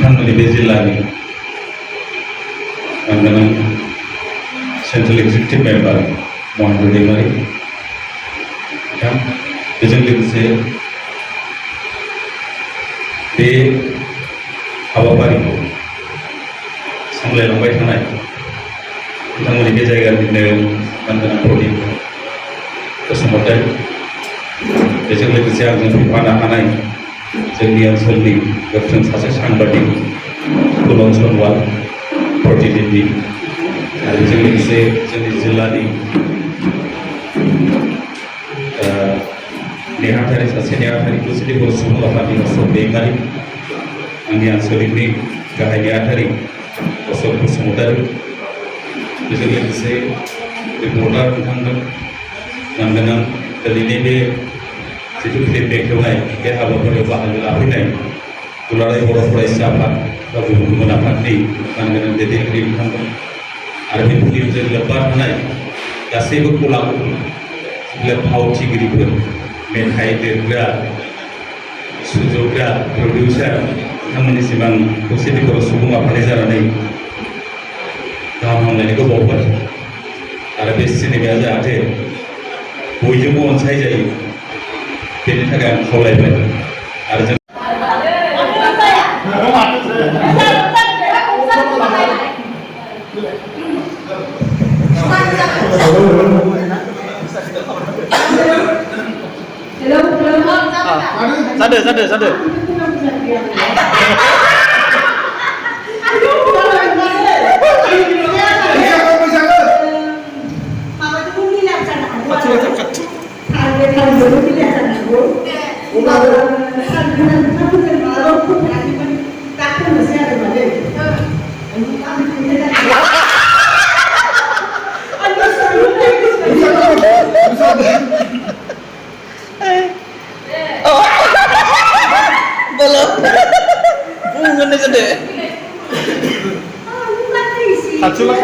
नोंथांमोननि बे जिल्लानि मानगोनां सेन्ट्रेल एक्जिकिउटिभ मेम्बार महेन्द्र दैमारि बिथां, बेजों लोगोसे बे हाबाफारिखौ सामलायलांबाय थानाय बिथांमोननि बे जायगानिनो मानगोनां प्रदीप बसुमतारी, बेजों लोगोसे आंजों फैफानो हानाय जोंनि ओनसोलनि गोख्रों सासे साংबादिक कुलम सनवाल प्रतिनिधि, आरो बेजों लोगोसे जोंनि जिल्लानि नेहाथारि सासे नेहाथारि खौसेथि बर' सुबुं आफादनि अशोक दैमारि, आंनि आनसलिकनि गाहाय नेहाथारि अशोक बसुमतारी, बेजों लोगोसे रिपर्टार बिथांमोन मानगोनां दिनैनि बे जिथु फिल्म बेखेवनाय बे हाबाफारियाव बाहागो लाफैनाय दुलाराय बर' फरायसा आफाद बा गुबुन गुबुन आफादनि मानगोनां दैदेनगिरि बिथांमोन, आरो बे फिल्मजों लोब्बा थानाय गासैबो कलाकुल फावथिगिरिफोर, मेथाइ लिरग्रा, सुजुग्रा, प्रडिउसार, बिथांमोननिसिम आं खौसेथि बर' सुबुं आफादनि जानानै गाहाम हामलायनायखौ बावबाय। आरो बे सिनेमाया जाहाथे बयजोंबो अनसायजायो बेनि थाखाय आं खावलायबाय। आरो जों जादो belum bunga nih gede satu lah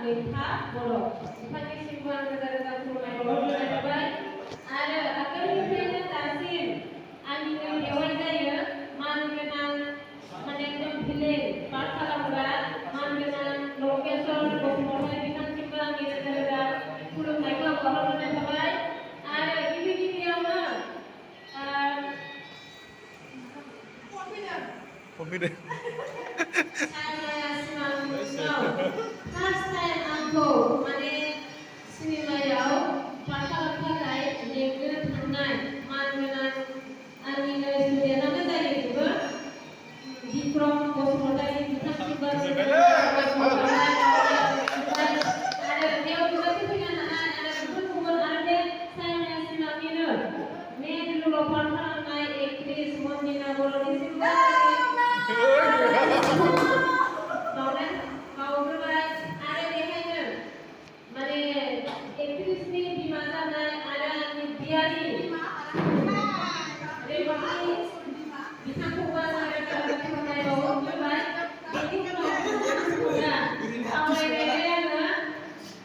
Linta Bolo. Sebagai simpulan negara Brunei Bolo dilakukan. Ada akan diberikan tasim. Angin dewan jaya mangenan menendam hilir pasal berat mangenan lokasi berpuluh bintang simpulan negara Pulau Negara Bolo dilakukan. Ada ibu-ibu yang Pembina. saya senang first time aku mane sinilayau pasal pakai negara tanai mangenan angin studio nama saya juga di prom bosmodai bintang simpulan ada dia juga dengan ada kubur ada saya senang minum ne dulu pasal naik ekris mondina bolo di simpulan mau berbuat ada biasanya mana ekstris ni di mana ada biari lewati bisa kuat ada kalau kita mau berbuat itu ya awal dia na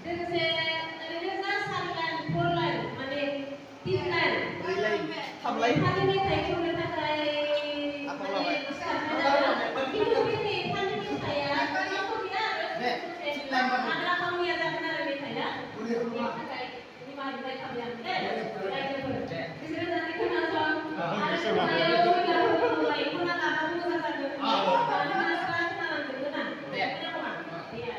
dan saya sahaja pulang mana tilan Hamlai. hari ni saya pun nak saya itu ini hari ni saya aku biar ada kamu yang tak kenal lebih saya ini mah kita kalian di sini nanti kenal soal ada saya itu yang mulai pun ada kamu satu ada sekarang kenalan kenal kenapa iya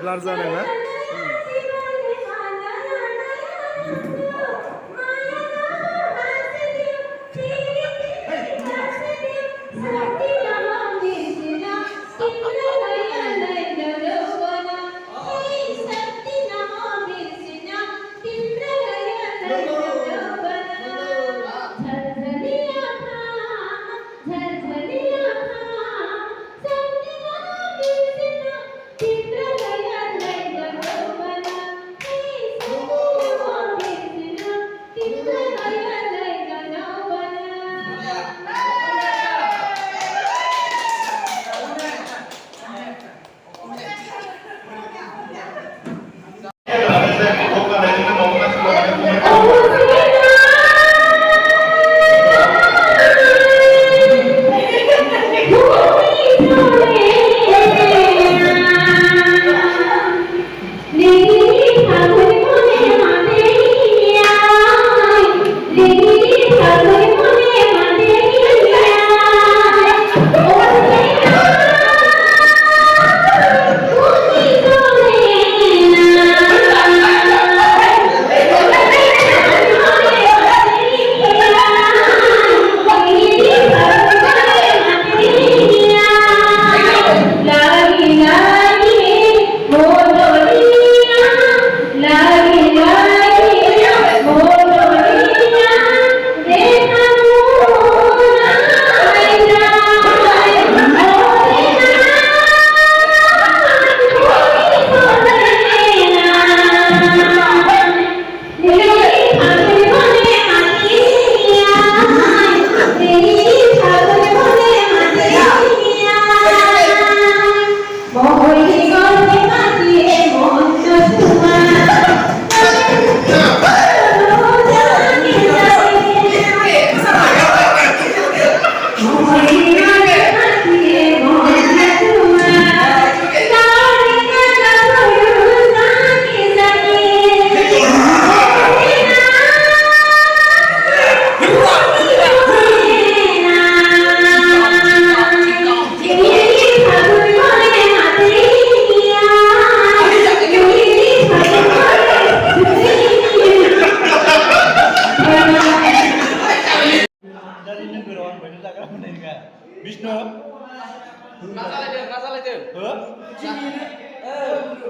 Larzana ya. Oh, Vishnu. नाजालायदों हो?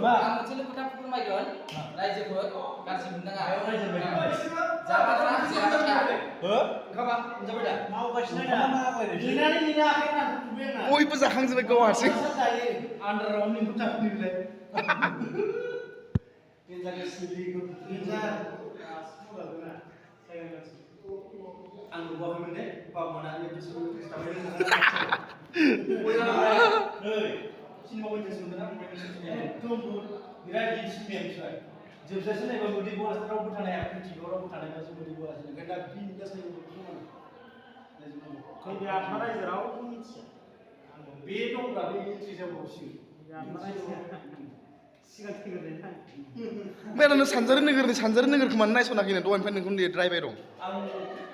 मा आं मोनसे खोथा फोरमायगोन रायजोफोर गाज्रि मोननाङा जाबा जा जेराबा था हो? ओंखामा मोनजाबाय दा मावगासिनो ना? बयबो जाखांजोब्बाय गाव हारसिं आन्दाराव निखौ जाफैबाय आं नुबाखैमोन दे बाबुमोना सिनेमा बायदिसो मोनदों ना एकदम बिराद गिदिर सिनेमाया मिथिबाय जोबजासे नायबा मोदै बरासो रावबो थानाय आखिथिखौ रावबो थानायबासो मोदै बरासो ओंखायनो दा बिन्दास नायजोबनांगौ बे दंब्ला बे एन्ट्रि जाबावसिगोन मैयानो सानजारि नोगोरखौ मानो नायसनाखैनो दहायनिफ्राय नोंखौ लिरद्रायबाय दं आं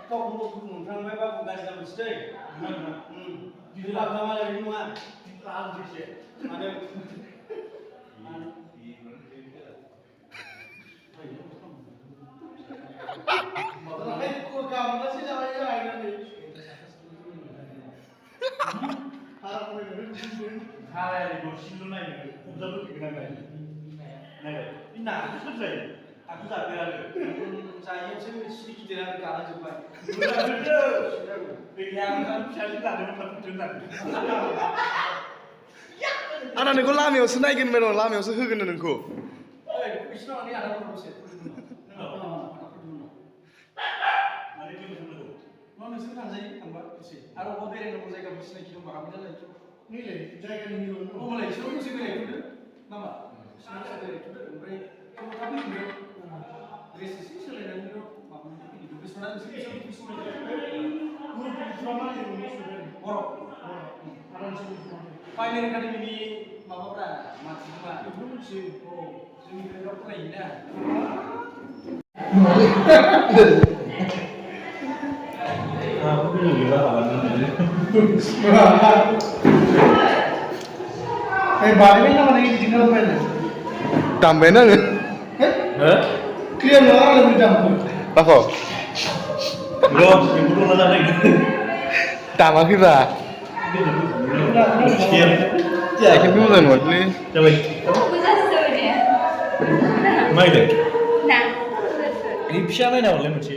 गावखौ मोनफ्रांबाय बाबु गाज्रि जाबोसै गिदिर लाबोनाय नङा आं फैसे माने aku जाफेर आरो जायैयावसो सिरि गिदिर आरो गालांजोब्बाय गैया आं फिसाजो लादोंमोन आंना नोंखौ लामायावसो नायगोन बाय दं लामायावसो होगोन नोंखौ बिसिनाव आंनि आदाफोर दसे नोंसोर थांजायो थांबा दसे आरो अबा बेरायनांगौ जायगाफोर सिनायथि दंबा हाबैना लायथ' नैलाय जायगानि होमबालाय बिसोर दसे बेरायथ'दो नामा सिनायथि बेरायथ'दो ओमफ्राय थाब फैफिनदो ड्रेस एसे सोलायनानै माबानिफ्राय फैदो बेसेबां फाइनेल एकाडेमिनि माबाफ्रा मानसिफ्रा बेखौ मिथियो जोंनिफ्राय राव फरायोना बानायबाय ना माने बिदि खालामबाय दामबायानो आङो क्लियार नङा आरो दामखौ माखौ दामाखैब्रा जायाखै मोजां नङालै जाबाय माइदे फिसा नायना हरलाय मोनसे